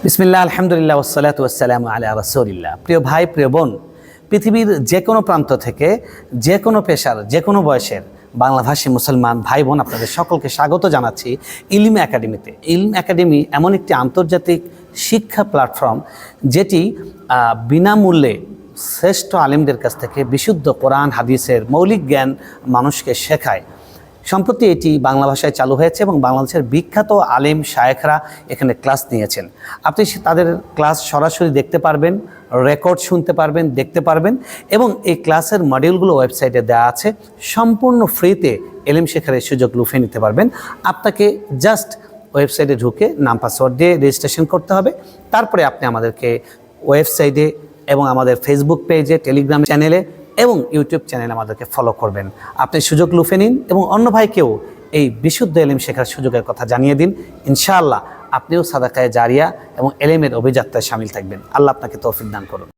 বিসমিল্লাহ আলহামদুলিল্লাহ ওয়াসসালাতু ওয়াসসালামু আলা রাসূলিল্লাহ। প্রিয় ভাই, প্রিয় বোন, পৃথিবীর যে কোনো প্রান্ত থেকে যে কোনো পেশার যে কোনো বয়সের বাংলাভাষী মুসলমান ভাই বোন আপনাদের সকলকে স্বাগত জানাচ্ছি ইলম একাডেমিতে। ইলম একাডেমি এমন একটি আন্তর্জাতিক শিক্ষা প্ল্যাটফর্ম যেটি বিনামূল্যে শ্রেষ্ঠ আলেমদের কাছ থেকে বিশুদ্ধ কোরআন হাদিসের মৌলিক জ্ঞান মানুষকে শেখায়। সম্প্রতি এটি বাংলা ভাষায় চালু হয়েছে এবং বাংলাদেশের বিখ্যাত আলেম শায়েখরা এখানে ক্লাস নিয়েছেন। আপনি তাদের ক্লাস সরাসরি দেখতে পারবেন, রেকর্ড শুনতে পারবেন, দেখতে পারবেন এবং এই ক্লাসের মডিউলগুলো ওয়েবসাইটে দেওয়া আছে। সম্পূর্ণ ফ্রিতে এলেম শেখার এই সুযোগ লুফে নিতে পারবেন। আপনাকে জাস্ট ওয়েবসাইটে ঢুকে নাম পাসওয়ার্ড দিয়ে রেজিস্ট্রেশন করতে হবে। তারপরে আপনি আমাদেরকে ওয়েবসাইটে এবং আমাদের ফেসবুক পেজে, টেলিগ্রাম চ্যানেলে এবং ইউটিউব চ্যানেলে আমাদেরকে ফলো করবেন। আপনি সুযোগ লুফে নিন এবং অন্য ভাইকেও এই বিশুদ্ধ এলেম শেখার সুযোগের কথা জানিয়ে দিন। ইনশাআল্লাহ আপনিও সাদাকায়ে জারিয়া এবং এলেমের অভিযাত্রায় শামিল থাকবেন। আল্লাহ আপনাকে তৌফিক দান করুন।